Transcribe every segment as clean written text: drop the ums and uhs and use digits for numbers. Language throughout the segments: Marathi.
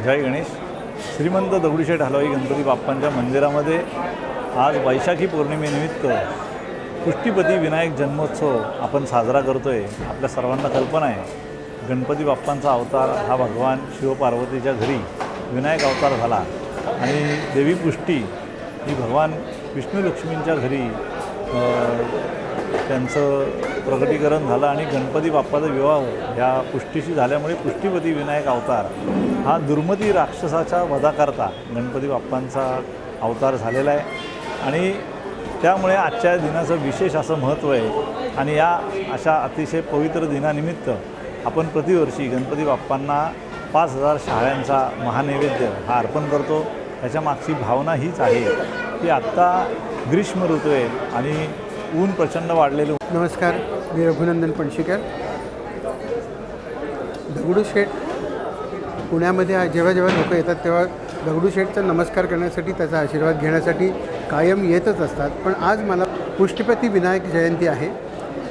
जय गणेश. श्रीमंत दगडूशेठ हलवाई गणपती बाप्पांच्या मंदिरामध्ये आज वैशाखी पौर्णिमेनिमित्त पुष्टीपती विनायक जन्मोत्सव आपण साजरा करतो आहे. आपल्या सर्वांना कल्पना आहे गणपती बाप्पांचा अवतार हा भगवान शिवपार्वतीच्या घरी विनायक अवतार झाला आणि देवी पुष्टी ही भगवान विष्णू लक्ष्मींच्या घरी त्यांचं प्रकटीकरण झालं आणि गणपती बाप्पाचा विवाह ह्या पुष्टीशी झाल्यामुळे पुष्टीपती विनायक अवतार हा दुर्मती राक्षसाच्या वधाकरता गणपती बाप्पांचा अवतार झालेला आहे आणि त्यामुळे आजच्या दिनाचं विशेष असं महत्त्व आहे. आणि या अशा अतिशय पवित्र दिनानिमित्त आपण प्रतिवर्षी गणपती बाप्पांना 5,000 शाळ्यांचा महानैवेद्य हा अर्पण करतो. त्याच्या मागची भावना हीच आहे की आत्ता ग्रीष्म ऋतू आहे आणि ऊन प्रचंड वाढलेलं. नमस्कार, मी रघुनंदन पणशीकर. दगडूशेठ पुण्यामध्ये जेव्हा जेव्हा लोक येतात तेव्हा दगडूशेठचा नमस्कार करण्यासाठी, त्याचा आशीर्वाद घेण्यासाठी कायम येतच असतात. पण आज मला पुष्टीपती विनायक जयंती आहे.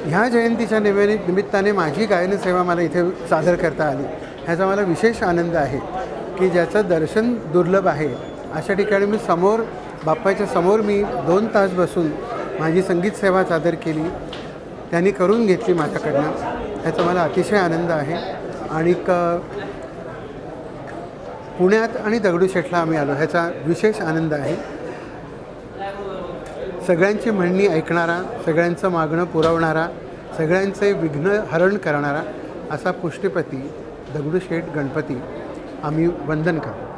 ह्या जयंतीच्या निमित्ताने माझी गायन सेवा मला इथे सादर करता आली. ह्याचा मला विशेष आनंद आहे की ज्याचं दर्शन दुर्लभ आहे अशा ठिकाणी मी बाप्पाच्या समोर मी 2 तास बसून माझी संगीत सेवा सादर केली. त्यांनी करून घेतली माझ्याकडनं. ह्याचा मला अतिशय आनंद आहे. आणि पुण्यात आणि दगडूशेठला आम्ही आलो ह्याचा विशेष आनंद आहे. सगळ्यांची म्हणणी ऐकणारा, सगळ्यांचं मागणं पुरवणारा, सगळ्यांचे विघ्न हरण करणारा असा पुष्टीपती दगडूशेठ गणपती आम्ही वंदन करतो.